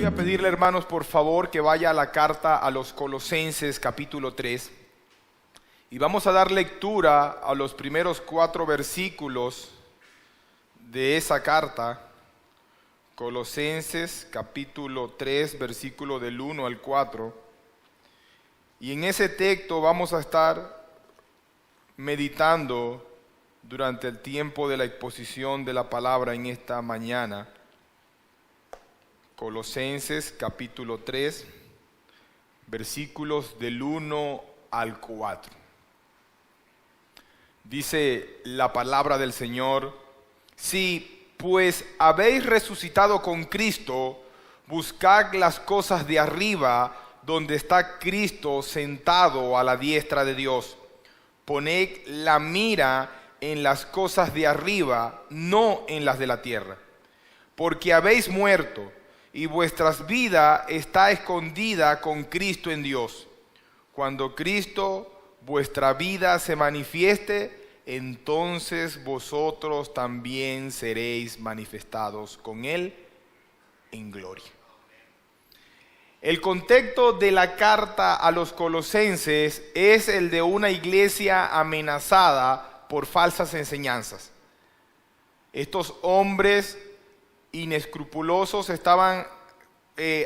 Voy a pedirle, hermanos, por favor, que vaya a la carta a los Colosenses capítulo 3 y vamos a dar lectura a los primeros 4 versículos de esa carta. Colosenses capítulo 3, versículo del 1 al 4. Y en ese texto vamos a estar meditando durante el tiempo de la exposición de la palabra en esta mañana. Colosenses capítulo 3, versículos del 1 al 4. Dice la palabra del Señor: si pues habéis resucitado con Cristo, buscad las cosas de arriba, donde está Cristo sentado a la diestra de Dios. Poned la mira en las cosas de arriba, no en las de la tierra. Porque habéis muerto, y vuestra vida está escondida con Cristo en Dios. Cuando Cristo, vuestra vida, se manifieste, entonces vosotros también seréis manifestados con Él en gloria. El contexto de la carta a los Colosenses es el de una iglesia amenazada por falsas enseñanzas. Estos hombres inescrupulosos estaban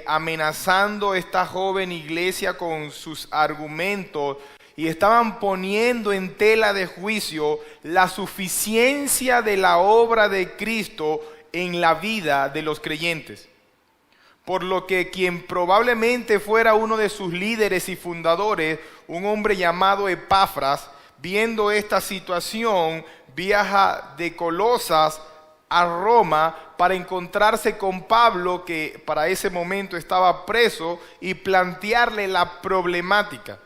amenazando a esta joven iglesia con sus argumentos y estaban poniendo en tela de juicio la suficiencia de la obra de Cristo en la vida de los creyentes. Por lo que quien probablemente fuera uno de sus líderes y fundadores, un hombre llamado Epafras, viendo esta situación, viaja de Colosas a Roma para encontrarse con Pablo, que para ese momento estaba preso, y plantearle la problemática.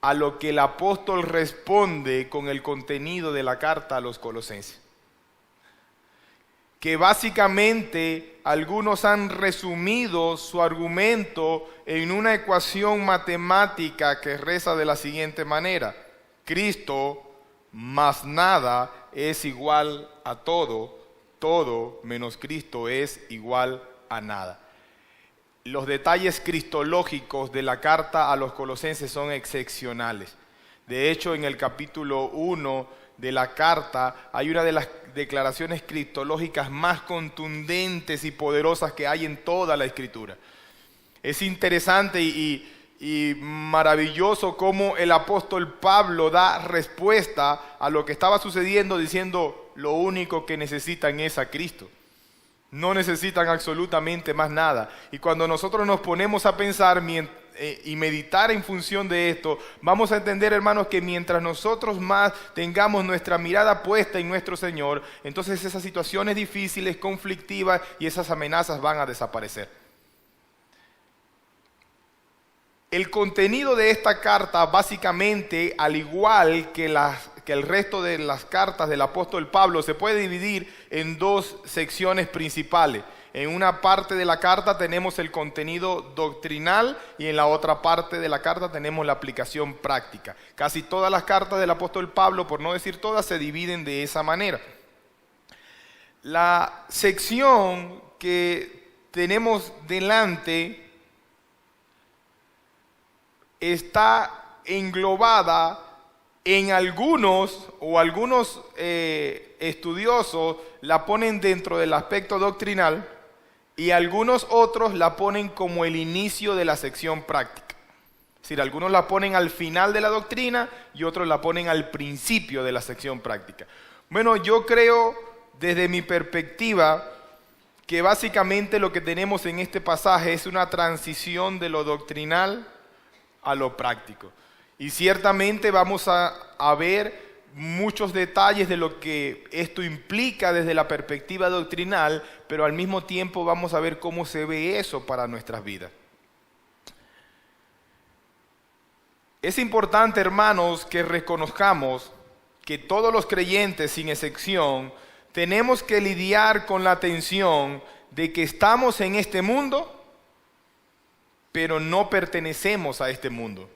A lo que el apóstol responde con el contenido de la carta a los Colosenses. Que básicamente algunos han resumido su argumento en una ecuación matemática que reza de la siguiente manera: Cristo más nada es igual a todo, todo menos Cristo es igual a nada. Los detalles cristológicos de la carta a los Colosenses son excepcionales. De hecho, en el capítulo 1 de la carta hay una de las declaraciones cristológicas más contundentes y poderosas que hay en toda la Escritura. Es interesante y maravilloso cómo el apóstol Pablo da respuesta a lo que estaba sucediendo diciendo: lo único que necesitan es a Cristo. No necesitan absolutamente más nada. Y cuando nosotros nos ponemos a pensar y meditar en función de esto, vamos a entender, hermanos, que mientras nosotros más tengamos nuestra mirada puesta en nuestro Señor, entonces esas situaciones difíciles, conflictivas y esas amenazas van a desaparecer. El contenido de esta carta, básicamente, al igual que el resto de las cartas del apóstol Pablo, se puede dividir en 2 secciones principales. En una parte de la carta tenemos el contenido doctrinal y en la otra parte de la carta tenemos la aplicación práctica. Casi todas las cartas del apóstol Pablo, por no decir todas, se dividen de esa manera. La sección que tenemos delante está englobada en algunos estudiosos la ponen dentro del aspecto doctrinal y algunos otros la ponen como el inicio de la sección práctica. Es decir, algunos la ponen al final de la doctrina y otros la ponen al principio de la sección práctica. Bueno, yo creo desde mi perspectiva que básicamente lo que tenemos en este pasaje es una transición de lo doctrinal a lo práctico. Y ciertamente vamos a ver muchos detalles de lo que esto implica desde la perspectiva doctrinal, pero al mismo tiempo vamos a ver cómo se ve eso para nuestras vidas. Es importante, hermanos, que reconozcamos que todos los creyentes, sin excepción, tenemos que lidiar con la tensión de que estamos en este mundo, pero no pertenecemos a este mundo.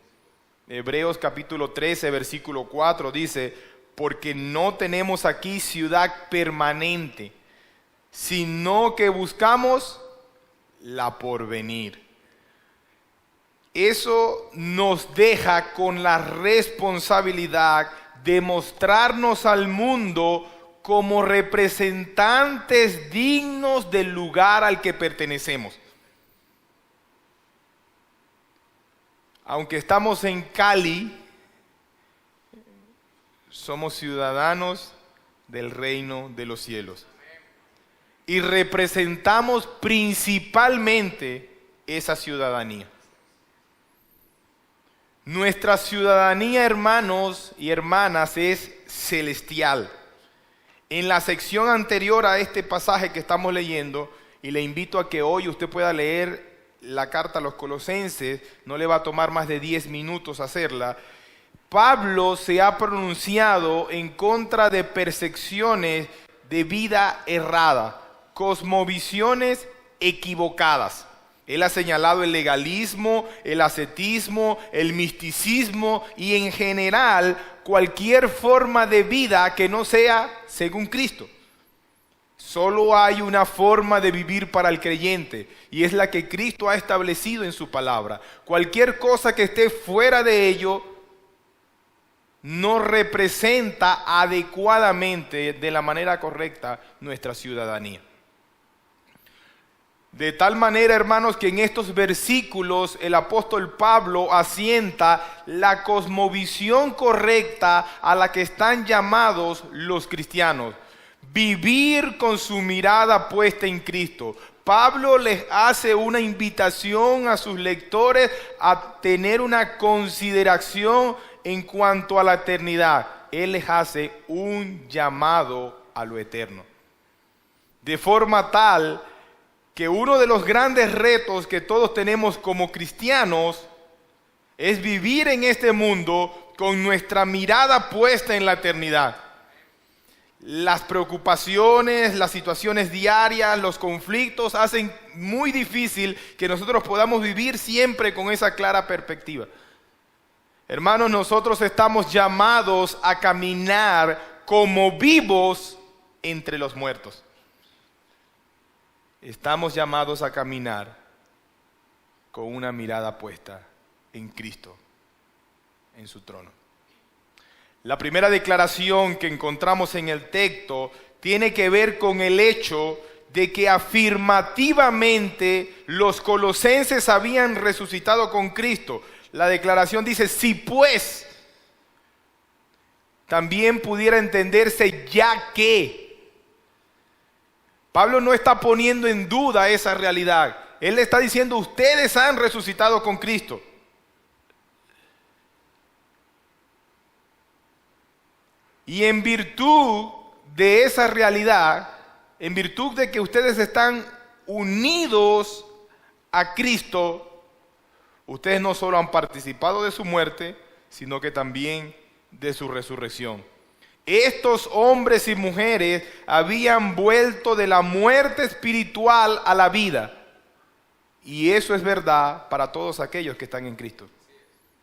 Hebreos capítulo 13, versículo 4 dice: porque no tenemos aquí ciudad permanente, sino que buscamos la porvenir. Eso nos deja con la responsabilidad de mostrarnos al mundo como representantes dignos del lugar al que pertenecemos. Aunque estamos en Cali, somos ciudadanos del reino de los cielos. Y representamos principalmente esa ciudadanía. Nuestra ciudadanía, hermanos y hermanas, es celestial. En la sección anterior a este pasaje que estamos leyendo, y le invito a que hoy usted pueda leer la carta a los Colosenses, no le va a tomar más de 10 minutos hacerla. Pablo se ha pronunciado en contra de percepciones de vida errada, cosmovisiones equivocadas. Él ha señalado el legalismo, el ascetismo, el misticismo y en general cualquier forma de vida que no sea según Cristo. Solo hay una forma de vivir para el creyente y es la que Cristo ha establecido en su palabra. Cualquier cosa que esté fuera de ello no representa adecuadamente, de la manera correcta, nuestra ciudadanía. De tal manera, hermanos, que en estos versículos el apóstol Pablo asienta la cosmovisión correcta a la que están llamados los cristianos. Vivir con su mirada puesta en Cristo. Pablo les hace una invitación a sus lectores a tener una consideración en cuanto a la eternidad. Él les hace un llamado a lo eterno. De forma tal que uno de los grandes retos que todos tenemos como cristianos es vivir en este mundo con nuestra mirada puesta en la eternidad. Las preocupaciones, las situaciones diarias, los conflictos hacen muy difícil que nosotros podamos vivir siempre con esa clara perspectiva. Hermanos, nosotros estamos llamados a caminar como vivos entre los muertos. Estamos llamados a caminar con una mirada puesta en Cristo, en su trono. La primera declaración que encontramos en el texto tiene que ver con el hecho de que afirmativamente los colosenses habían resucitado con Cristo. La declaración dice, si pues, también pudiera entenderse ya que. Pablo no está poniendo en duda esa realidad. Él le está diciendo, ustedes han resucitado con Cristo. Y en virtud de esa realidad, en virtud de que ustedes están unidos a Cristo, ustedes no solo han participado de su muerte, sino que también de su resurrección. Estos hombres y mujeres habían vuelto de la muerte espiritual a la vida. Y eso es verdad para todos aquellos que están en Cristo.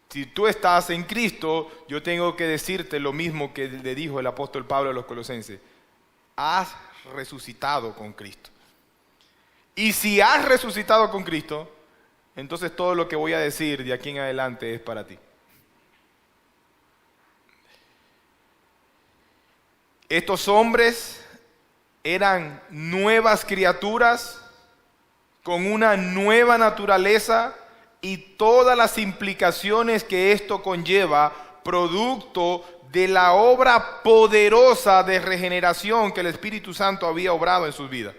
Si tú estás en Cristo, yo tengo que decirte lo mismo que le dijo el apóstol Pablo a los colosenses. Has resucitado con Cristo. Y si has resucitado con Cristo, entonces todo lo que voy a decir de aquí en adelante es para ti. Estos hombres eran nuevas criaturas con una nueva naturaleza y todas las implicaciones que esto conlleva, producto de la obra poderosa de regeneración que el Espíritu Santo había obrado en sus vidas.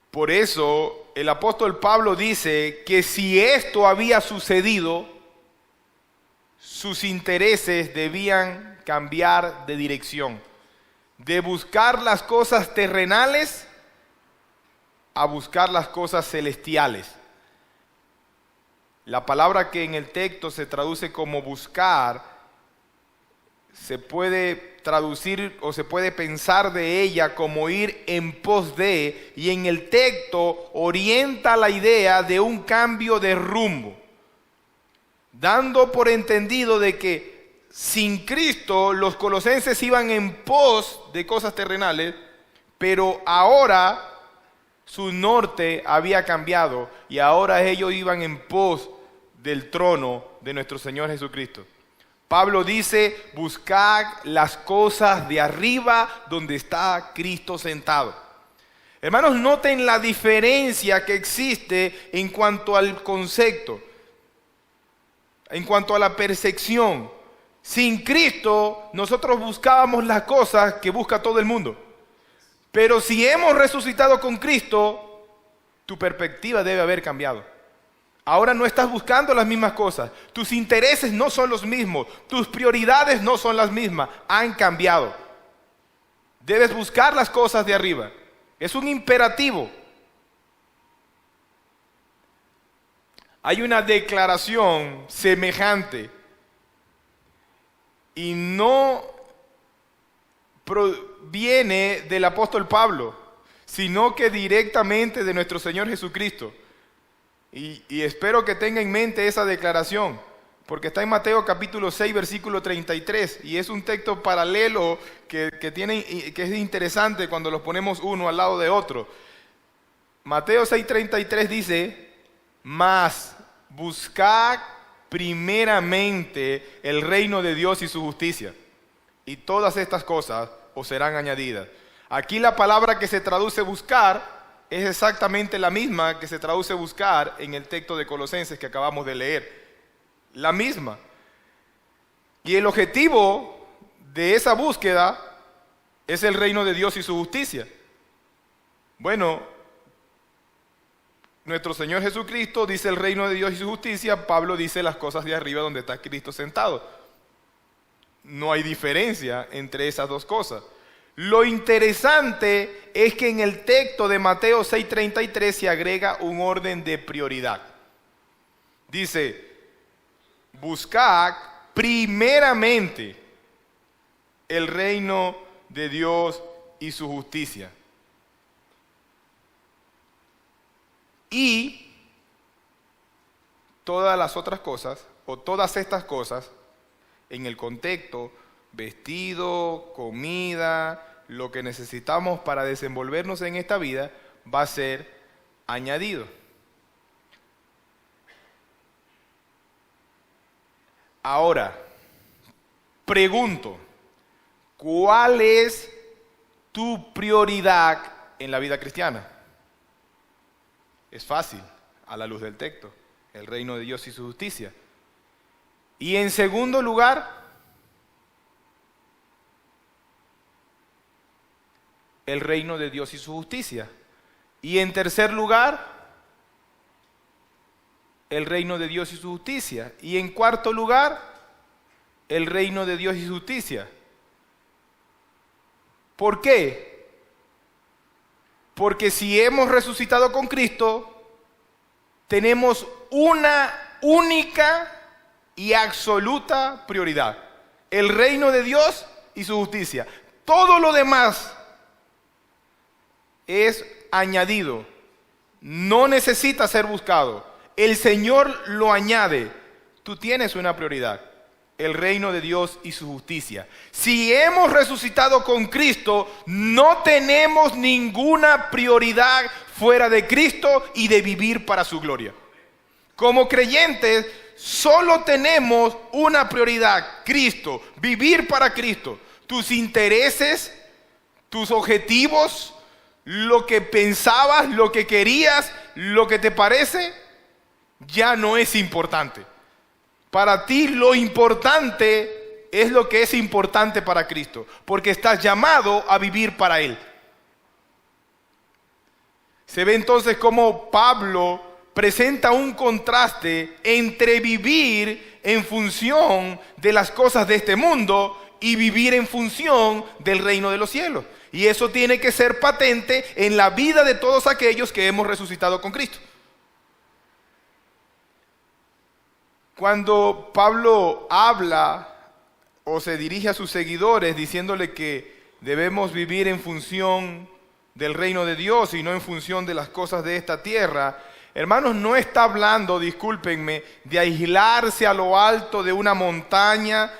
Por eso el apóstol Pablo dice que si esto había sucedido, sus intereses debían cambiar de dirección, de buscar las cosas terrenales a buscar las cosas celestiales. La palabra que en el texto se traduce como buscar, se puede traducir o se puede pensar de ella como ir en pos de, y en el texto orienta la idea de un cambio de rumbo, dando por entendido de que sin Cristo los colosenses iban en pos de cosas terrenales, Pero ahora su norte había cambiado y ahora ellos iban en pos del trono de nuestro Señor Jesucristo. Pablo dice, buscad las cosas de arriba donde está Cristo sentado. Hermanos, noten la diferencia que existe en cuanto al concepto, en cuanto a la percepción. Sin Cristo, nosotros buscábamos las cosas que busca todo el mundo. Pero si hemos resucitado con Cristo, tu perspectiva debe haber cambiado. Ahora no estás buscando las mismas cosas. Tus intereses no son los mismos. Tus prioridades no son las mismas. Han cambiado. Debes buscar las cosas de arriba. Es un imperativo. Hay una declaración semejante y no proviene del apóstol Pablo, sino que directamente de nuestro Señor Jesucristo. Y espero que tenga en mente esa declaración, porque está en Mateo capítulo 6, versículo 33, y es un texto paralelo que es interesante cuando los ponemos uno al lado de otro. Mateo 6:33 dice, mas buscad primeramente el reino de Dios y su justicia, y todas estas cosas os serán añadidas. Aquí la palabra que se traduce buscar es exactamente la misma que se traduce buscar en el texto de Colosenses que acabamos de leer. La misma. Y el objetivo de esa búsqueda es el reino de Dios y su justicia. Bueno, nuestro Señor Jesucristo dice el reino de Dios y su justicia. Pablo dice las cosas de arriba donde está Cristo sentado. No hay diferencia entre esas dos cosas. Lo interesante es que en el texto de Mateo 6:33 se agrega un orden de prioridad. Dice, buscad primeramente el reino de Dios y su justicia. Y todas las otras cosas, o todas estas cosas, en el contexto, vestido, comida, lo que necesitamos para desenvolvernos en esta vida, va a ser añadido. Ahora, pregunto, ¿cuál es tu prioridad en la vida cristiana? Es fácil, a la luz del texto, el reino de Dios y su justicia. Y en segundo lugar, el reino de Dios y su justicia. Y en tercer lugar, el reino de Dios y su justicia. Y en cuarto lugar, el reino de Dios y su justicia. ¿Por qué? Porque si hemos resucitado con Cristo, tenemos una única y absoluta prioridad: el reino de Dios y su justicia. Todo lo demás es añadido, no necesita ser buscado. El Señor lo añade. Tú tienes una prioridad: el reino de Dios y su justicia. Si hemos resucitado con Cristo, no tenemos ninguna prioridad fuera de Cristo y de vivir para su gloria. Como creyentes, solo tenemos una prioridad: Cristo, vivir para Cristo. Tus intereses, tus objetivos, lo que pensabas, lo que querías, lo que te parece, ya no es importante. Para ti lo importante es lo que es importante para Cristo, porque estás llamado a vivir para Él. Se ve entonces cómo Pablo presenta un contraste entre vivir en función de las cosas de este mundo y vivir en función del reino de los cielos. Y eso tiene que ser patente en la vida de todos aquellos que hemos resucitado con Cristo. Cuando Pablo habla o se dirige a sus seguidores diciéndole que debemos vivir en función del reino de Dios y no en función de las cosas de esta tierra, hermanos, no está hablando, discúlpenme, de aislarse a lo alto de una montaña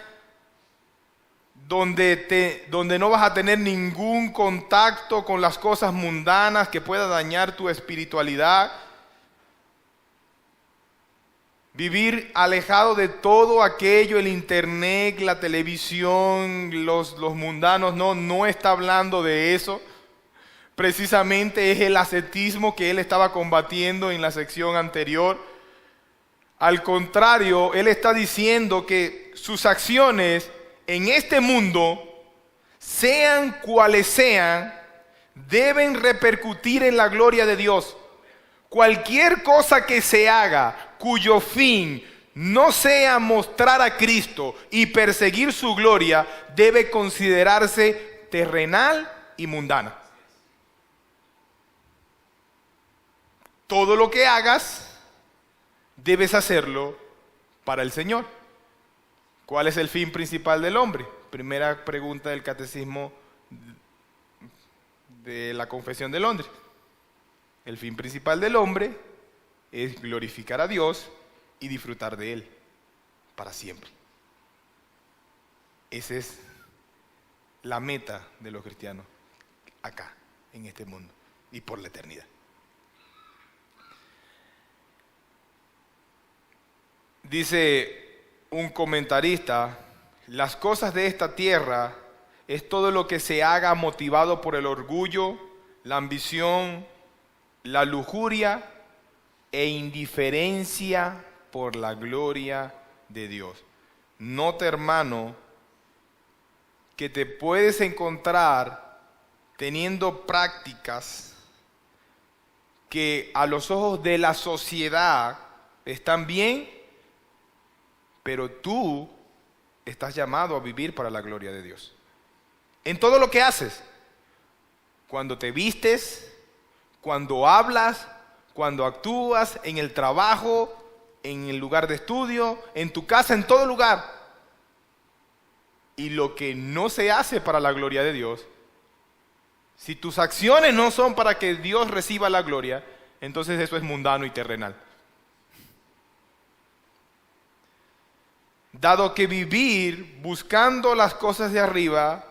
donde no vas a tener ningún contacto con las cosas mundanas que pueda dañar tu espiritualidad. Vivir alejado de todo aquello, el internet, la televisión, los mundanos, no está hablando de eso. Precisamente es el ascetismo que él estaba combatiendo en la sección anterior. Al contrario, él está diciendo que sus acciones en este mundo, sean cuales sean, deben repercutir en la gloria de Dios. Cualquier cosa que se haga cuyo fin no sea mostrar a Cristo y perseguir su gloria, debe considerarse terrenal y mundana. Todo lo que hagas, debes hacerlo para el Señor. ¿Cuál es el fin principal del hombre? Primera pregunta del Catecismo de la Confesión de Londres. El fin principal del hombre es glorificar a Dios y disfrutar de Él para siempre. Esa es la meta de los cristianos acá, en este mundo y por la eternidad. Dice un comentarista, las cosas de esta tierra es todo lo que se haga motivado por el orgullo, la ambición, la lujuria e indiferencia por la gloria de Dios. Nota, hermano, que te puedes encontrar teniendo prácticas que a los ojos de la sociedad están bien, pero tú estás llamado a vivir para la gloria de Dios. En todo lo que haces, cuando te vistes, cuando hablas, cuando actúas, en el trabajo, en el lugar de estudio, en tu casa, en todo lugar. Y lo que no se hace para la gloria de Dios, si tus acciones no son para que Dios reciba la gloria, entonces eso es mundano y terrenal. Dado que vivir buscando las cosas de arriba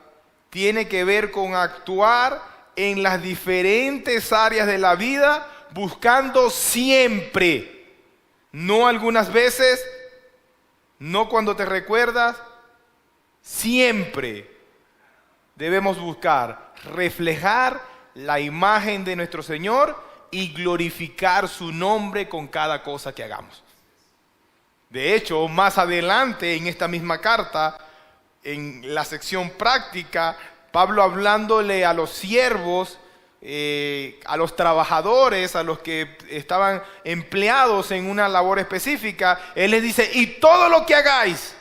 tiene que ver con actuar en las diferentes áreas de la vida, buscando siempre, no algunas veces, no cuando te recuerdas, siempre debemos buscar reflejar la imagen de nuestro Señor y glorificar su nombre con cada cosa que hagamos. De hecho, más adelante en esta misma carta, en la sección práctica, Pablo hablándole a los siervos, a los trabajadores, a los que estaban empleados en una labor específica, él les dice, y todo lo que hagáis,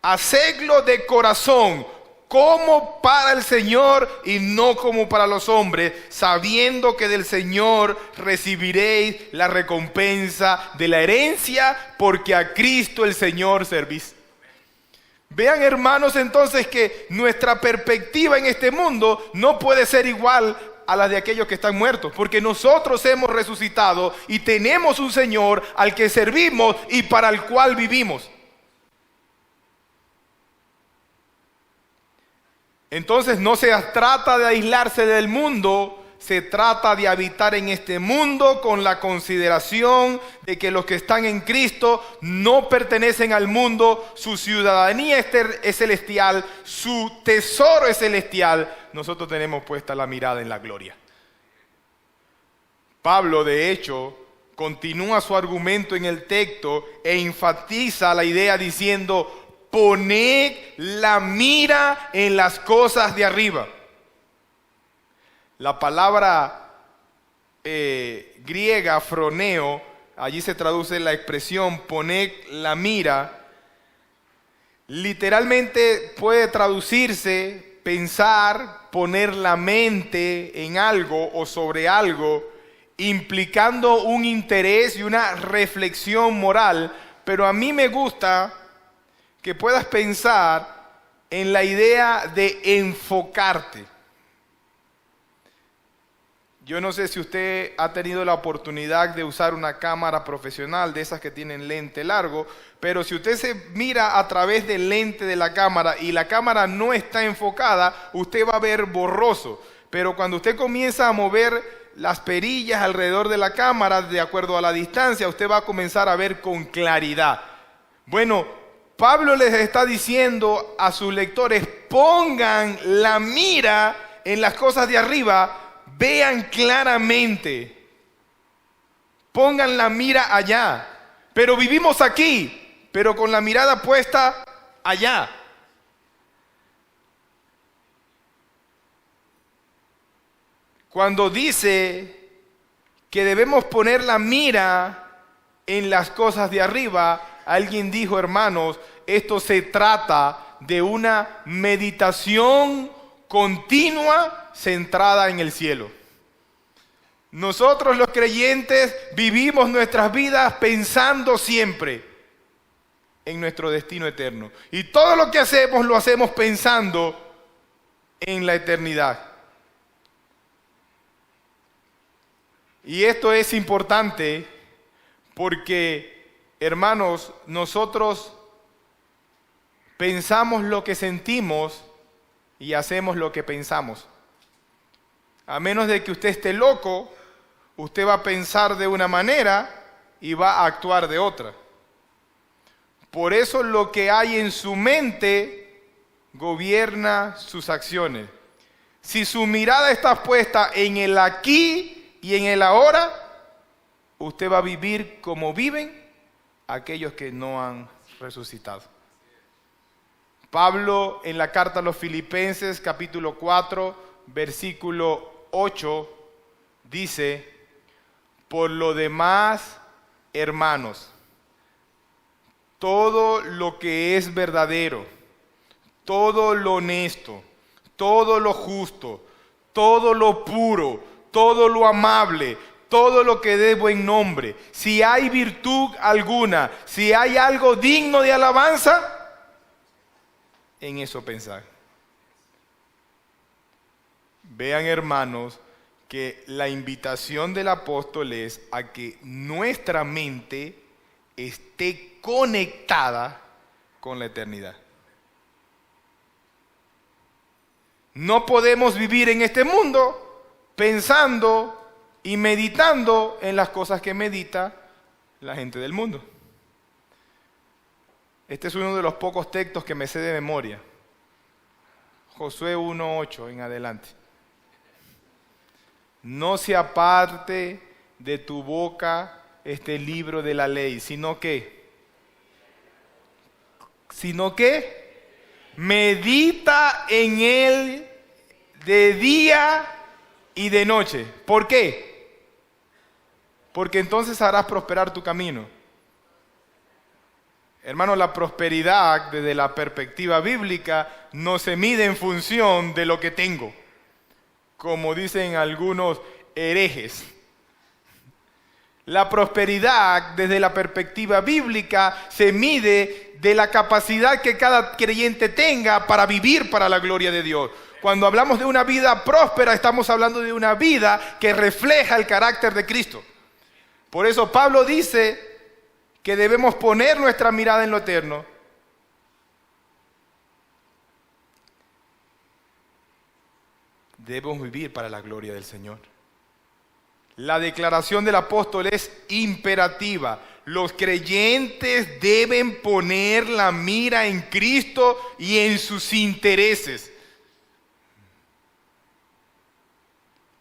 hacedlo de corazón, como para el Señor y no como para los hombres, sabiendo que del Señor recibiréis la recompensa de la herencia, porque a Cristo el Señor servís. Vean, hermanos, entonces que nuestra perspectiva en este mundo no puede ser igual a la de aquellos que están muertos, porque nosotros hemos resucitado y tenemos un Señor al que servimos y para el cual vivimos. Entonces no se trata de aislarse del mundo, se trata de habitar en este mundo con la consideración de que los que están en Cristo no pertenecen al mundo, su ciudadanía es celestial, su tesoro es celestial. Nosotros tenemos puesta la mirada en la gloria. Pablo, de hecho, continúa su argumento en el texto e enfatiza la idea diciendo: poned la mira en las cosas de arriba. La palabra griega, froneo, allí se traduce la expresión poned la mira. Literalmente puede traducirse pensar, poner la mente en algo o sobre algo, implicando un interés y una reflexión moral. Pero a mí me gusta que puedas pensar en la idea de enfocarte. Yo no sé si usted ha tenido la oportunidad de usar una cámara profesional, de esas que tienen lente largo, pero si usted se mira a través del lente de la cámara y la cámara no está enfocada, usted va a ver borroso. Pero cuando usted comienza a mover las perillas alrededor de la cámara, de acuerdo a la distancia, usted va a comenzar a ver con claridad. Bueno, Pablo les está diciendo a sus lectores, pongan la mira en las cosas de arriba, vean claramente, pongan la mira allá. Pero vivimos aquí, pero con la mirada puesta allá. Cuando dice que debemos poner la mira en las cosas de arriba, alguien dijo, hermanos, esto se trata de una meditación continua centrada en el cielo. Nosotros los creyentes vivimos nuestras vidas pensando siempre en nuestro destino eterno. Y todo lo que hacemos lo hacemos pensando en la eternidad. Y esto es importante porque, hermanos, nosotros pensamos lo que sentimos y hacemos lo que pensamos. A menos de que usted esté loco, usted va a pensar de una manera y va a actuar de otra. Por eso lo que hay en su mente gobierna sus acciones. Si su mirada está puesta en el aquí y en el ahora, usted va a vivir como viven aquellos que no han resucitado. Pablo en la carta a los Filipenses, capítulo 4, versículo 8, dice, por lo demás, hermanos, todo lo que es verdadero, todo lo honesto, todo lo justo, todo lo puro, todo lo amable, todo lo que dé buen nombre, si hay virtud alguna, si hay algo digno de alabanza, en eso pensar. Vean, hermanos, que la invitación del apóstol es a que nuestra mente esté conectada con la eternidad. No podemos vivir en este mundo pensando y meditando en las cosas que medita la gente del mundo. Este es uno de los pocos textos que me sé de memoria. Josué 1:8 en adelante. No se aparte de tu boca este libro de la ley, sino que medita en él de día y de noche. ¿Por qué? Porque entonces harás prosperar tu camino. Hermano, la prosperidad desde la perspectiva bíblica no se mide en función de lo que tengo, como dicen algunos herejes. La prosperidad desde la perspectiva bíblica se mide de la capacidad que cada creyente tenga para vivir para la gloria de Dios. Cuando hablamos de una vida próspera, estamos hablando de una vida que refleja el carácter de Cristo. Por eso Pablo dice que debemos poner nuestra mirada en lo eterno. Debemos vivir para la gloria del Señor. La declaración del apóstol es imperativa. Los creyentes deben poner la mira en Cristo y en sus intereses.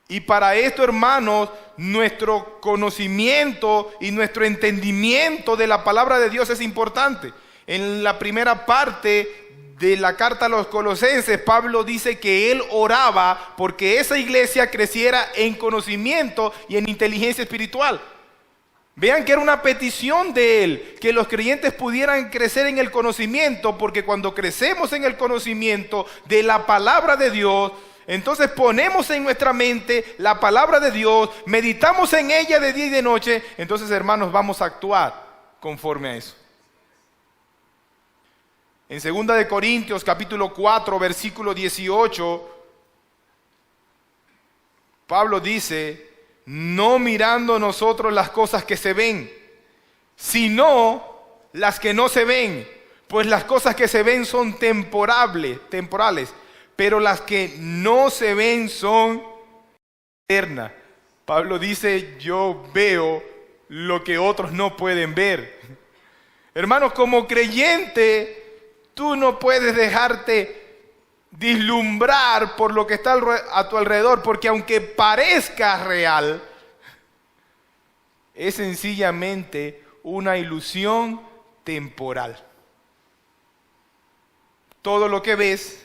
Y para esto, hermanos, nuestro conocimiento y nuestro entendimiento de la palabra de Dios es importante. En la primera parte de la carta a los Colosenses, Pablo dice que él oraba porque esa iglesia creciera en conocimiento y en inteligencia espiritual. Vean que era una petición de él, que los creyentes pudieran crecer en el conocimiento, porque cuando crecemos en el conocimiento de la palabra de Dios, entonces ponemos en nuestra mente la palabra de Dios, meditamos en ella de día y de noche, entonces, hermanos, vamos a actuar conforme a eso. En 2 de Corintios capítulo 4, versículo 18, Pablo dice, no mirando nosotros las cosas que se ven, sino las que no se ven, pues las cosas que se ven son temporales, pero las que no se ven son eternas. Pablo dice, yo veo lo que otros no pueden ver. Hermanos, como creyente, tú no puedes dejarte vislumbrar por lo que está a tu alrededor, porque aunque parezca real, es sencillamente una ilusión temporal. Todo lo que ves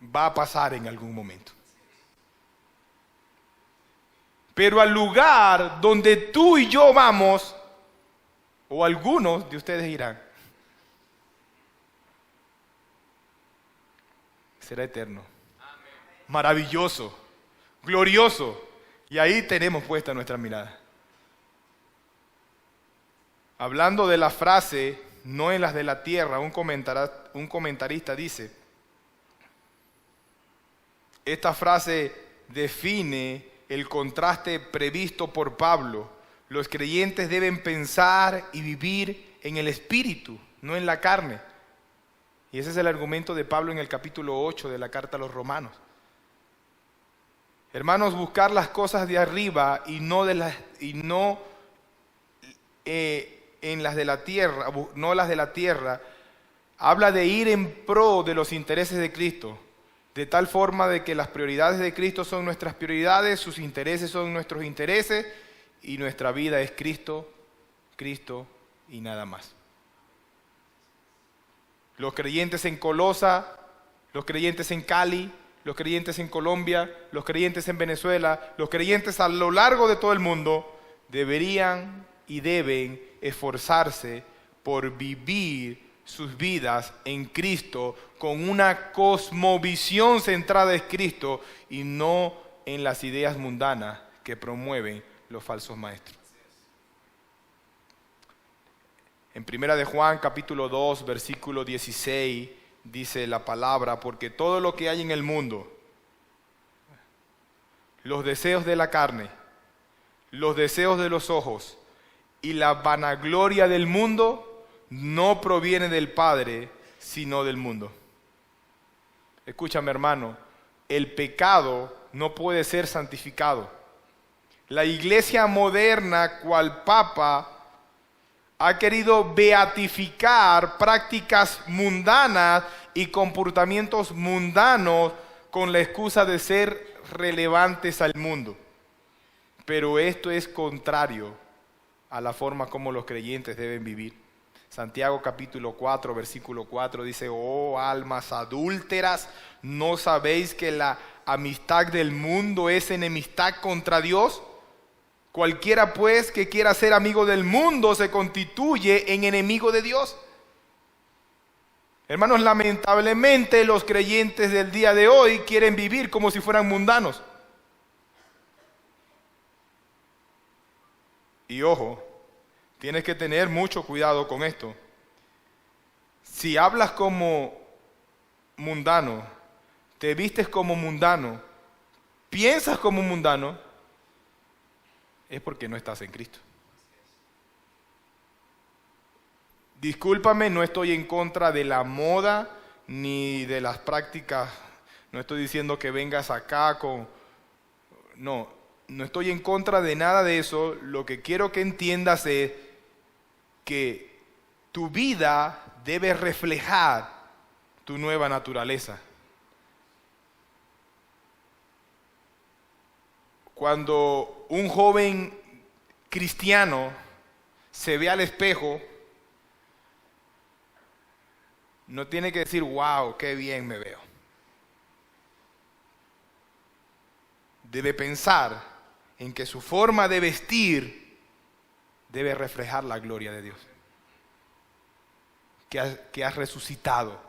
va a pasar en algún momento. Pero al lugar donde tú y yo vamos, o algunos de ustedes irán, será eterno, maravilloso, glorioso. Y ahí tenemos puesta nuestra mirada. Hablando de la frase, no en las de la tierra, un comentarista dice, esta frase define el contraste previsto por Pablo. Los creyentes deben pensar y vivir en el espíritu, no en la carne. Y ese es el argumento de Pablo en el capítulo 8 de la carta a los Romanos. Hermanos, buscar las cosas de arriba y no en las de la tierra, no las de la tierra, habla de ir en pro de los intereses de Cristo, de tal forma de que las prioridades de Cristo son nuestras prioridades, sus intereses son nuestros intereses y nuestra vida es Cristo, Cristo y nada más. Los creyentes en Colosa, los creyentes en Cali, los creyentes en Colombia, los creyentes en Venezuela, los creyentes a lo largo de todo el mundo deberían y deben esforzarse por vivir sus vidas en Cristo con una cosmovisión centrada en Cristo y no en las ideas mundanas que promueven los falsos maestros. En 1 de Juan capítulo 2 versículo 16 dice la palabra, porque todo lo que hay en el mundo, los deseos de la carne, los deseos de los ojos y la vanagloria del mundo no proviene del Padre, sino del mundo. Escúchame, hermano, el pecado no puede ser santificado. La iglesia moderna, cual Papa, ha querido beatificar prácticas mundanas y comportamientos mundanos con la excusa de ser relevantes al mundo. Pero esto es contrario a la forma como los creyentes deben vivir. Santiago capítulo 4, versículo 4 dice, oh almas adúlteras, ¿no sabéis que la amistad del mundo es enemistad contra Dios? Cualquiera pues que quiera ser amigo del mundo se constituye en enemigo de Dios. Hermanos, lamentablemente los creyentes del día de hoy quieren vivir como si fueran mundanos. Y ojo, tienes que tener mucho cuidado con esto. Si hablas como mundano, te vistes como mundano, piensas como mundano, es porque no estás en Cristo. Discúlpame, no estoy en contra de la moda ni de las prácticas. No estoy diciendo que vengas acá con... No estoy en contra de nada de eso. Lo que quiero que entiendas es que tu vida debe reflejar tu nueva naturaleza. Cuando un joven cristiano se ve al espejo, no tiene que decir, wow, qué bien me veo. Debe pensar en que su forma de vestir debe reflejar la gloria de Dios. Que ha resucitado,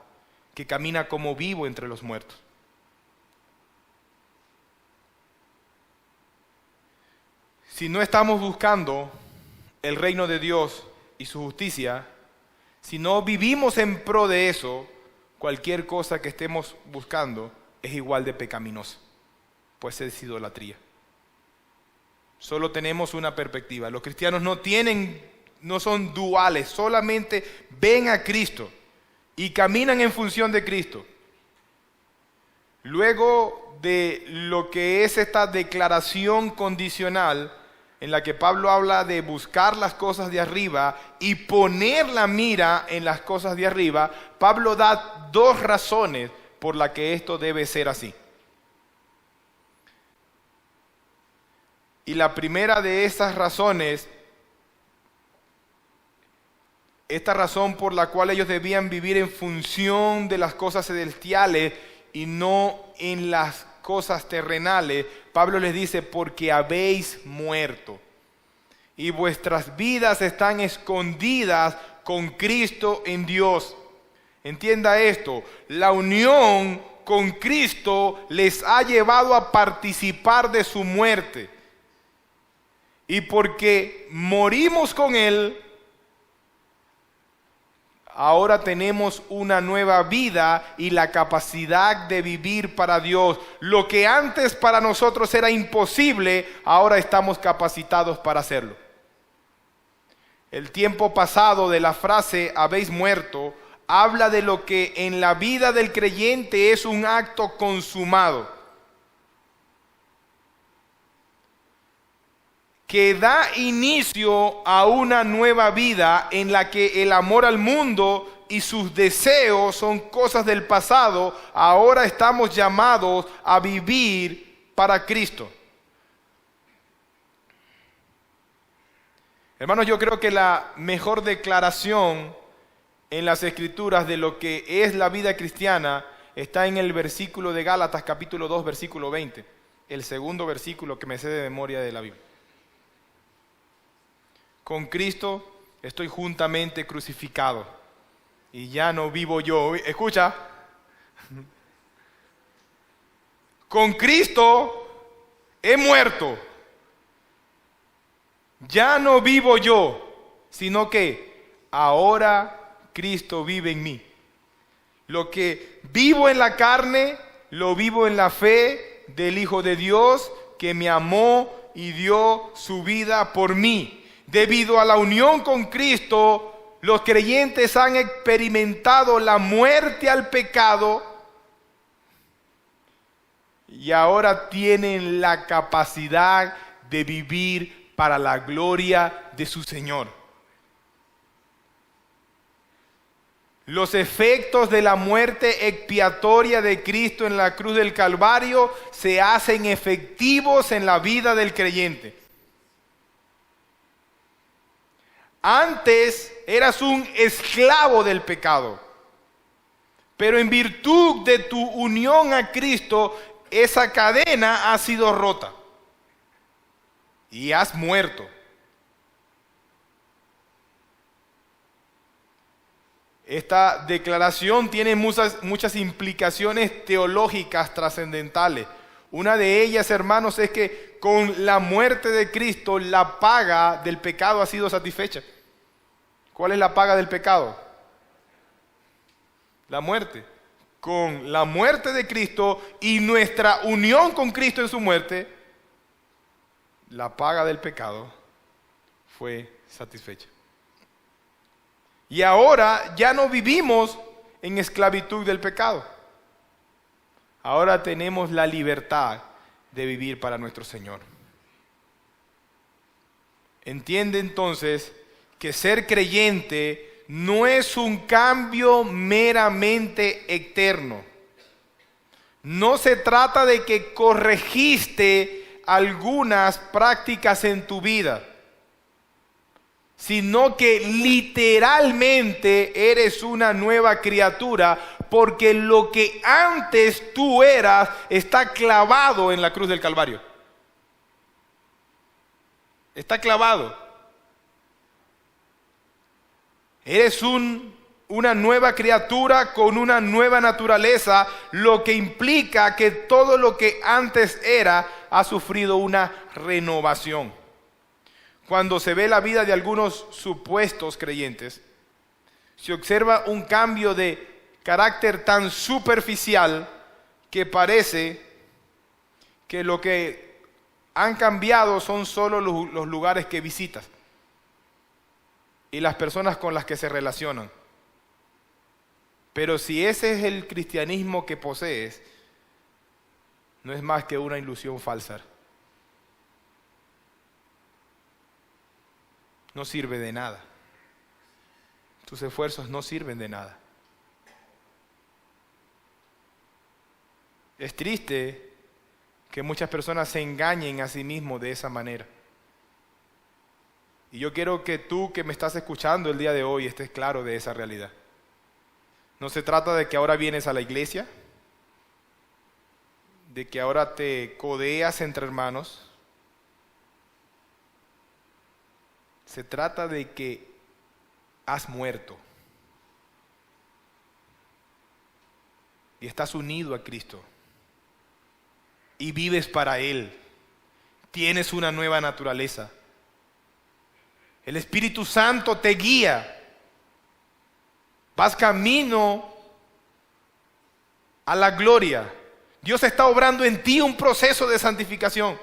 que camina como vivo entre los muertos. Si no estamos buscando el reino de Dios y su justicia, si no vivimos en pro de eso, cualquier cosa que estemos buscando es igual de pecaminosa. pues es idolatría. Solo tenemos una perspectiva. Los cristianos no son duales, solamente ven a Cristo y caminan en función de Cristo. Luego de lo que es esta declaración condicional, en la que Pablo habla de buscar las cosas de arriba y poner la mira en las cosas de arriba, Pablo da dos razones por las que esto debe ser así. Y la primera de esas razones, esta razón por la cual ellos debían vivir en función de las cosas celestiales y no en las cosas terrenales, Pablo les dice, porque habéis muerto y vuestras vidas están escondidas con Cristo en Dios. Entienda esto, la unión con Cristo les ha llevado a participar de su muerte. Y porque morimos con Él, ahora tenemos una nueva vida y la capacidad de vivir para Dios. Lo que antes para nosotros era imposible, ahora estamos capacitados para hacerlo. El tiempo pasado de la frase habéis muerto habla de lo que en la vida del creyente es un acto consumado, que da inicio a una nueva vida en la que el amor al mundo y sus deseos son cosas del pasado. Ahora estamos llamados a vivir para Cristo. Hermanos, yo creo que la mejor declaración en las Escrituras de lo que es la vida cristiana está en el versículo de Gálatas capítulo 2, versículo 20, el segundo versículo que me sé de memoria de la Biblia. Con Cristo estoy juntamente crucificado y ya no vivo yo. Escucha, con Cristo he muerto. Ya no vivo yo, sino que ahora Cristo vive en mí. Lo que vivo en la carne, lo vivo en la fe del Hijo de Dios que me amó y dio su vida por mí. Debido a la unión con Cristo, los creyentes han experimentado la muerte al pecado y ahora tienen la capacidad de vivir para la gloria de su Señor. Los efectos de la muerte expiatoria de Cristo en la cruz del Calvario se hacen efectivos en la vida del creyente. Antes eras un esclavo del pecado, pero en virtud de tu unión a Cristo, esa cadena ha sido rota y has muerto. Esta declaración tiene muchas implicaciones teológicas trascendentales. Una de ellas, hermanos, es que con la muerte de Cristo, la paga del pecado ha sido satisfecha. ¿Cuál es la paga del pecado? La muerte. Con la muerte de Cristo y nuestra unión con Cristo en su muerte, la paga del pecado fue satisfecha. Y ahora ya no vivimos en esclavitud del pecado. Ahora tenemos la libertad de vivir para nuestro Señor. Entiende entonces que ser creyente no es un cambio meramente externo. No se trata de que corregiste algunas prácticas en tu vida, sino que literalmente eres una nueva criatura, porque lo que antes tú eras está clavado en la cruz del Calvario. Está clavado. Eres una nueva criatura con una nueva naturaleza, lo que implica que todo lo que antes era ha sufrido una renovación. Cuando se ve la vida de algunos supuestos creyentes, se observa un cambio de carácter tan superficial que parece que lo que han cambiado son solo los lugares que visitas y las personas con las que se relacionan. Pero si ese es el cristianismo que posees, no es más que una ilusión falsa. No sirve de nada. Tus esfuerzos no sirven de nada. Es triste que muchas personas se engañen a sí mismos de esa manera. Y yo quiero que tú que me estás escuchando el día de hoy estés claro de esa realidad. No se trata de que ahora vienes a la iglesia, de que ahora te codeas entre hermanos. Se trata de que has muerto y estás unido a Cristo y vives para Él. Tienes una nueva naturaleza. El Espíritu Santo te guía. Vas camino a la gloria. Dios está obrando en ti un proceso de santificación.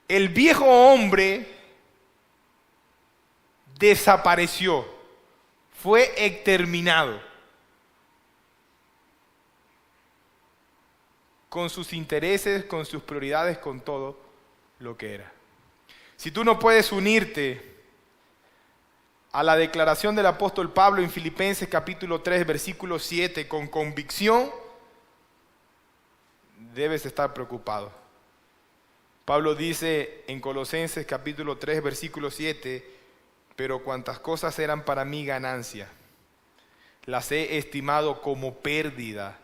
El viejo hombre desapareció, fue exterminado, con sus intereses, con sus prioridades, con todo lo que era. Si tú no puedes unirte a la declaración del apóstol Pablo en Filipenses capítulo 3, versículo 7, con convicción, debes estar preocupado. Pablo dice en Colosenses capítulo 3, versículo 7, pero cuantas cosas eran para mí ganancia, las he estimado como pérdida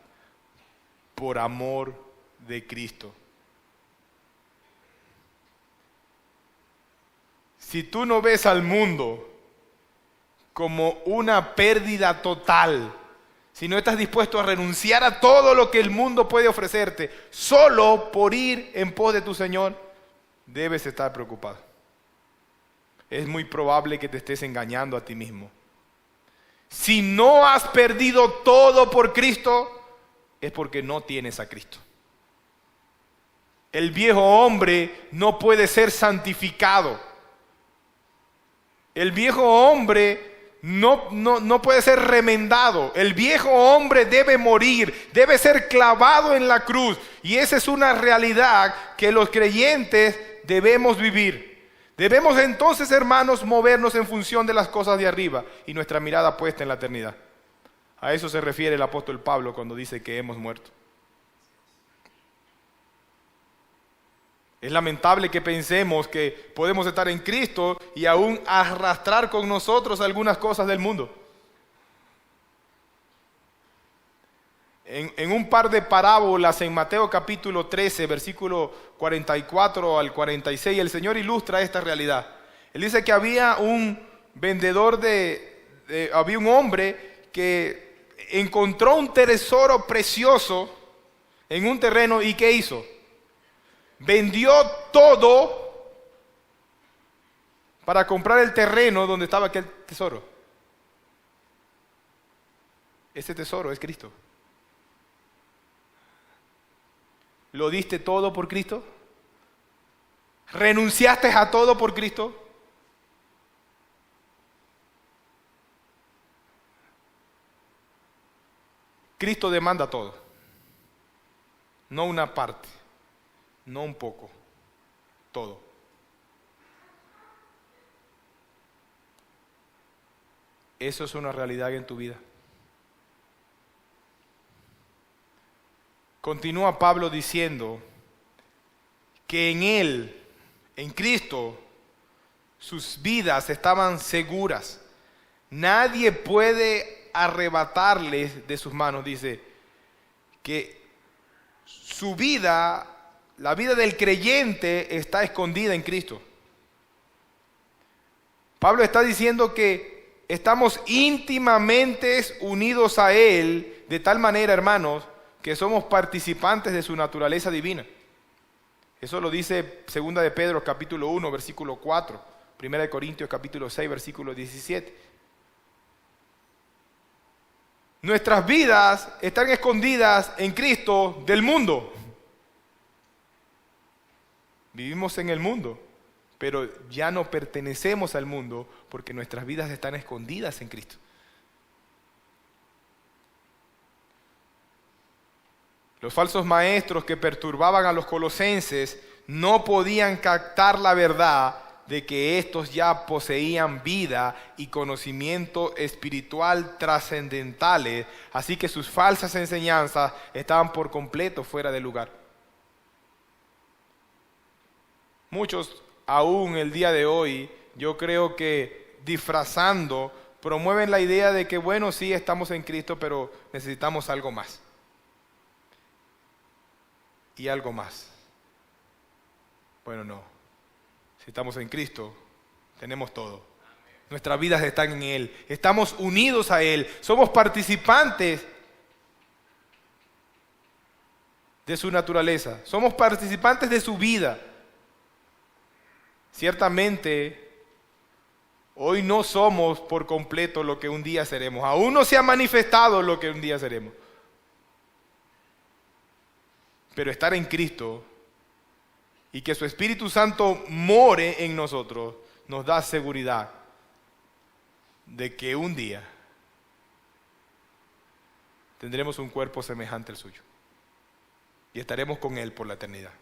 por amor de Cristo. Si tú no ves al mundo como una pérdida total, si no estás dispuesto a renunciar a todo lo que el mundo puede ofrecerte, solo por ir en pos de tu Señor, debes estar preocupado. Es muy probable que te estés engañando a ti mismo. Si no has perdido todo por Cristo, es porque no tienes a Cristo. El viejo hombre no puede ser santificado. El viejo hombre no puede ser remendado. El viejo hombre debe morir, debe ser clavado en la cruz. Y esa es una realidad que los creyentes debemos vivir. Debemos entonces, hermanos, movernos en función de las cosas de arriba y nuestra mirada puesta en la eternidad. A eso se refiere el apóstol Pablo cuando dice que hemos muerto. Es lamentable que pensemos que podemos estar en Cristo y aún arrastrar con nosotros algunas cosas del mundo. En un par de parábolas en Mateo capítulo 13, versículo 44 al 46, el Señor ilustra esta realidad. Él dice que había un vendedor había un hombre que encontró un tesoro precioso en un terreno y ¿qué hizo? Vendió todo para comprar el terreno donde estaba aquel tesoro. Ese tesoro es Cristo. ¿Lo diste todo por Cristo? ¿Renunciaste a todo por Cristo? Cristo demanda todo. No una parte, no un poco, todo. Eso es una realidad en tu vida. Continúa Pablo diciendo que en Él, en Cristo, sus vidas estaban seguras. Nadie puede arrebatarles de sus manos. Dice que su vida, la vida del creyente, está escondida en Cristo. Pablo está diciendo que estamos íntimamente unidos a Él, de tal manera, hermanos, que somos participantes de su naturaleza divina. Eso lo dice 2 de Pedro capítulo 1, versículo 4, 1 de Corintios capítulo 6, versículo 17. Nuestras vidas están escondidas en Cristo del mundo. Vivimos en el mundo, pero ya no pertenecemos al mundo porque nuestras vidas están escondidas en Cristo. Los falsos maestros que perturbaban a los colosenses no podían captar la verdad de que estos ya poseían vida y conocimiento espiritual trascendentales, así que sus falsas enseñanzas estaban por completo fuera de lugar. Muchos, aún el día de hoy, yo creo que disfrazando, promueven la idea de que, bueno, sí, estamos en Cristo, pero necesitamos algo más. Y algo más. Bueno, no. Si estamos en Cristo, tenemos todo. Nuestras vidas están en Él. Estamos unidos a Él. Somos participantes de su naturaleza. Somos participantes de su vida. Ciertamente, hoy no somos por completo lo que un día seremos. Aún no se ha manifestado lo que un día seremos. Pero estar en Cristo y que su Espíritu Santo more en nosotros nos da seguridad de que un día tendremos un cuerpo semejante al suyo y estaremos con Él por la eternidad.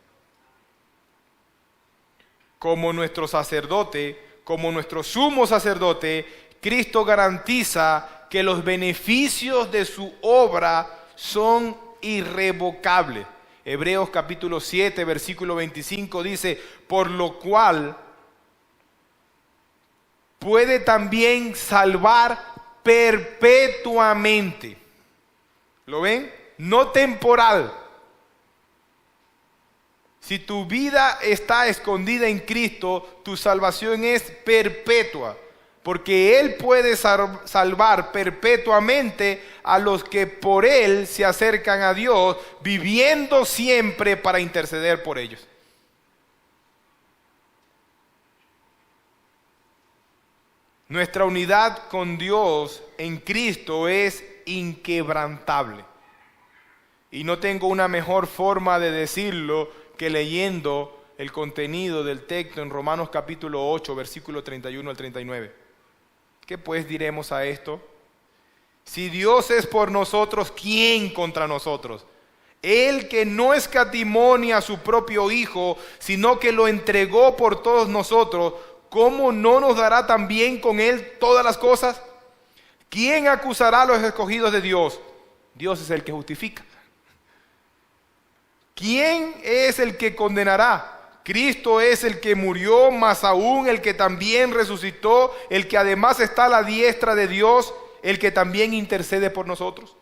Como nuestro sacerdote, como nuestro sumo sacerdote, Cristo garantiza que los beneficios de su obra son irrevocables. Hebreos capítulo 7, versículo 25 dice, por lo cual puede también salvar perpetuamente. ¿Lo ven? No temporal. Si tu vida está escondida en Cristo, tu salvación es perpetua. Porque Él puede salvar perpetuamente a los que por Él se acercan a Dios, viviendo siempre para interceder por ellos. Nuestra unidad con Dios en Cristo es inquebrantable. Y no tengo una mejor forma de decirlo que leyendo el contenido del texto en Romanos capítulo 8, versículo 31 al 39. ¿Qué pues diremos a esto? Si Dios es por nosotros, ¿quién contra nosotros? Él que no escatimó a su propio Hijo, sino que lo entregó por todos nosotros, ¿cómo no nos dará también con Él todas las cosas? ¿Quién acusará a los escogidos de Dios? Dios es el que justifica. ¿Quién es el que condenará? Cristo es el que murió, más aún el que también resucitó, el que además está a la diestra de Dios, el que también intercede por nosotros.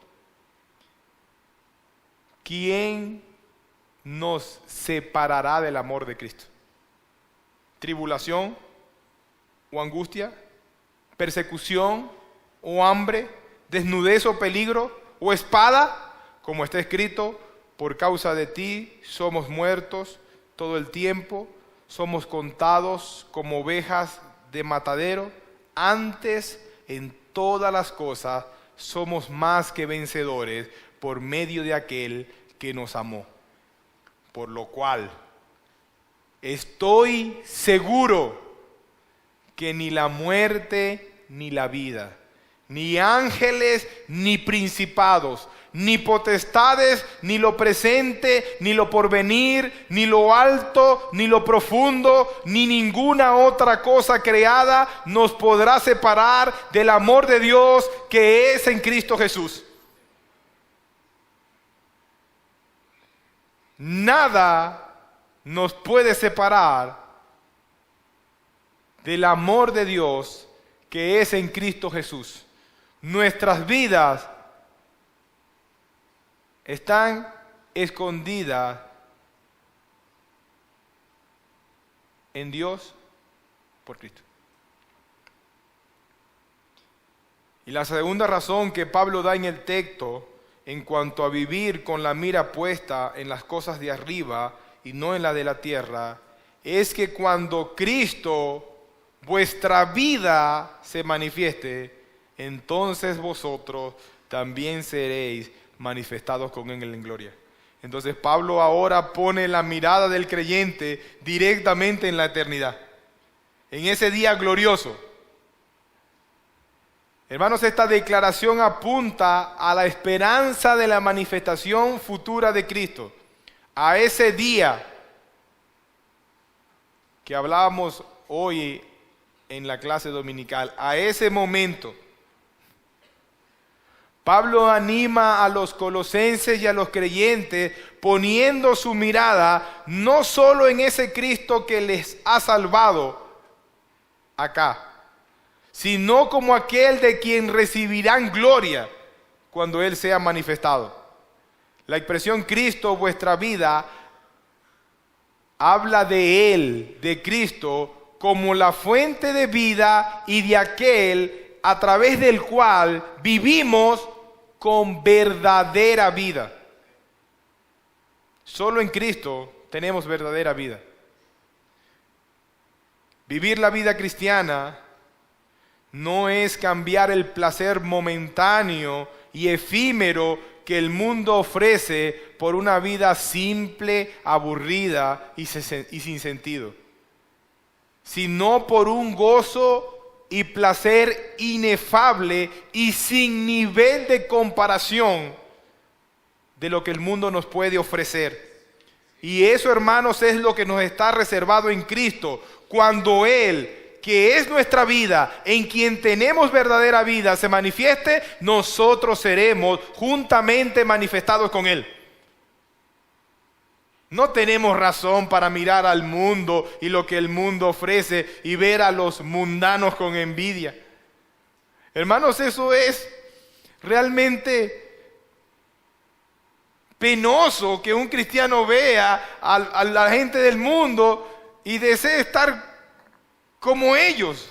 ¿Quién nos separará del amor de Cristo? ¿Tribulación o angustia? ¿Persecución o hambre? ¿Desnudez o peligro? ¿O espada? Como está escrito, por causa de ti somos muertos todo el tiempo, somos contados como ovejas de matadero. Antes, en todas las cosas, somos más que vencedores por medio de aquel que nos amó. Por lo cual, estoy seguro que ni la muerte ni la vida, ni ángeles ni principados, ni potestades, ni lo presente, ni lo porvenir, ni lo alto, ni lo profundo, ni ninguna otra cosa creada nos podrá separar del amor de Dios que es en Cristo Jesús. Nada nos puede separar del amor de Dios que es en Cristo Jesús. Nuestras vidas están escondidas en Dios por Cristo. Y la segunda razón que Pablo da en el texto en cuanto a vivir con la mira puesta en las cosas de arriba y no en la de la tierra, es que cuando Cristo, vuestra vida, se manifieste, entonces vosotros también seréis manifestados con Él en gloria. Entonces Pablo ahora pone la mirada del creyente directamente en la eternidad, en ese día glorioso. Hermanos, esta declaración apunta a la esperanza de la manifestación futura de Cristo, a ese día que hablábamos hoy en la clase dominical, a ese momento. Pablo anima a los colosenses y a los creyentes poniendo su mirada no solo en ese Cristo que les ha salvado acá, sino como aquel de quien recibirán gloria cuando Él sea manifestado. La expresión Cristo, vuestra vida, habla de Él, de Cristo, como la fuente de vida y de aquel a través del cual vivimos con verdadera vida. Solo en Cristo tenemos verdadera vida. Vivir la vida cristiana no es cambiar el placer momentáneo y efímero que el mundo ofrece por una vida simple, aburrida y sin sentido, sino por un gozo y placer inefable y sin nivel de comparación de lo que el mundo nos puede ofrecer. Y eso, hermanos, es lo que nos está reservado en Cristo, cuando Él, que es nuestra vida, en quien tenemos verdadera vida, se manifieste, nosotros seremos juntamente manifestados con Él. No tenemos razón para mirar al mundo y lo que el mundo ofrece y ver a los mundanos con envidia. Hermanos, eso es realmente penoso, que un cristiano vea a la gente del mundo y desee estar como ellos.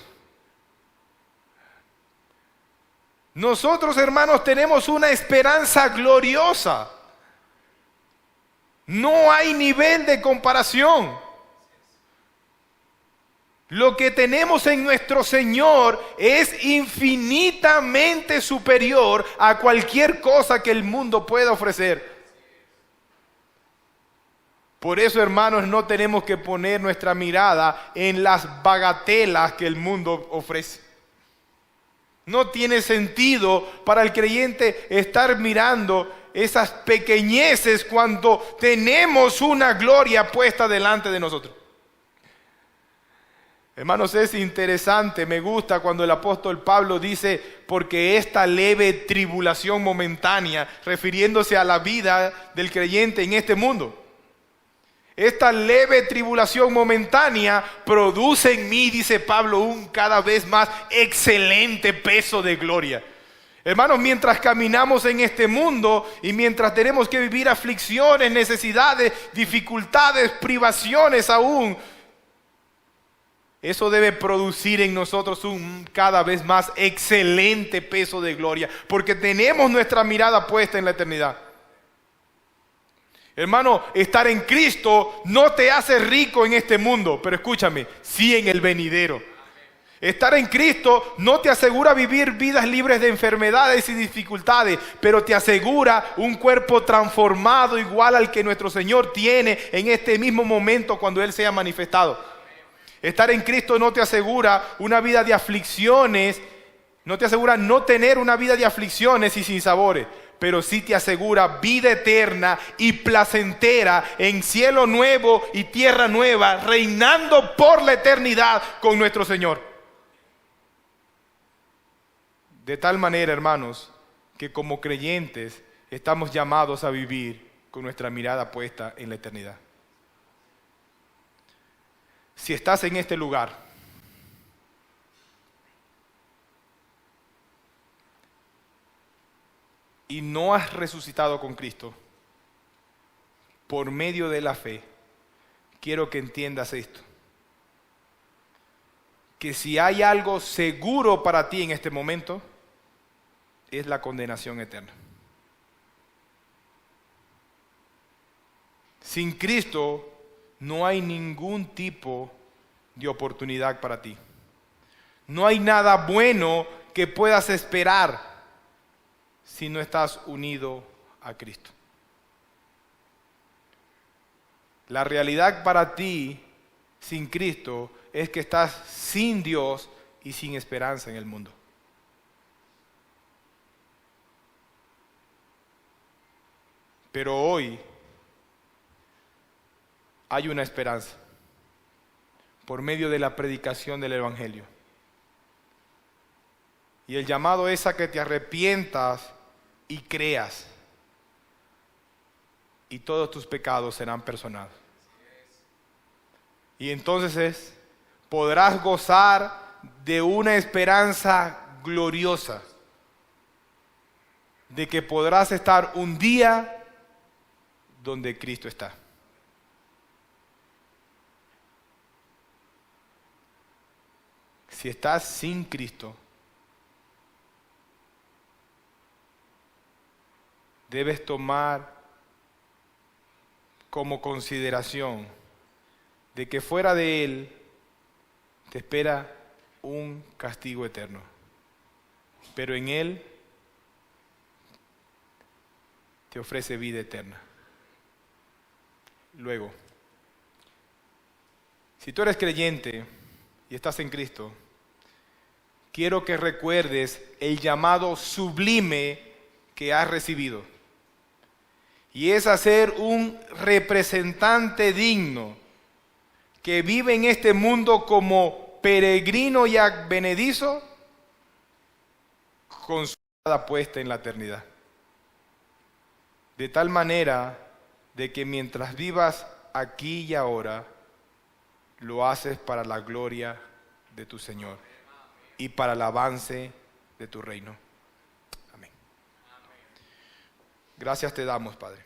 Nosotros, hermanos, tenemos una esperanza gloriosa. No hay nivel de comparación. Lo que tenemos en nuestro Señor es infinitamente superior a cualquier cosa que el mundo pueda ofrecer. Por eso, hermanos, no tenemos que poner nuestra mirada en las bagatelas que el mundo ofrece. No tiene sentido para el creyente estar mirando esas pequeñeces cuando tenemos una gloria puesta delante de nosotros. Hermanos, es interesante, me gusta cuando el apóstol Pablo dice, porque esta leve tribulación momentánea, refiriéndose a la vida del creyente en este mundo. Esta leve tribulación momentánea produce en mí, dice Pablo, un cada vez más excelente peso de gloria. Hermanos, mientras caminamos en este mundo y mientras tenemos que vivir aflicciones, necesidades, dificultades, privaciones aún, eso debe producir en nosotros un cada vez más excelente peso de gloria, porque tenemos nuestra mirada puesta en la eternidad. Hermano, estar en Cristo no te hace rico en este mundo, pero escúchame, sí en el venidero. Estar en Cristo no te asegura vivir vidas libres de enfermedades y dificultades, pero te asegura un cuerpo transformado igual al que nuestro Señor tiene en este mismo momento cuando Él sea manifestado. Estar en Cristo no te asegura una vida de aflicciones, no te asegura no tener una vida de aflicciones y sin sabores, pero sí te asegura vida eterna y placentera en cielo nuevo y tierra nueva, reinando por la eternidad con nuestro Señor. De tal manera, hermanos, que como creyentes estamos llamados a vivir con nuestra mirada puesta en la eternidad. Si estás en este lugar y no has resucitado con Cristo por medio de la fe, quiero que entiendas esto. Que si hay algo seguro para ti en este momento, es la condenación eterna. Sin Cristo no hay ningún tipo de oportunidad para ti. No hay nada bueno que puedas esperar si no estás unido a Cristo. La realidad para ti sin Cristo es que estás sin Dios y sin esperanza en el mundo. Pero hoy hay una esperanza por medio de la predicación del Evangelio. Y el llamado es a que te arrepientas y creas. Y todos tus pecados serán perdonados. Y entonces podrás gozar de una esperanza gloriosa, de que podrás estar un día donde Cristo está. Si estás sin Cristo, debes tomar como consideración de que fuera de Él te espera un castigo eterno, pero en Él te ofrece vida eterna. Luego, si tú eres creyente y estás en Cristo, quiero que recuerdes el llamado sublime que has recibido. Y es a ser un representante digno que vive en este mundo como peregrino y advenedizo con su mirada puesta en la eternidad. De tal manera de que mientras vivas aquí y ahora, lo haces para la gloria de tu Señor y para el avance de tu reino. Amén. Gracias te damos, Padre.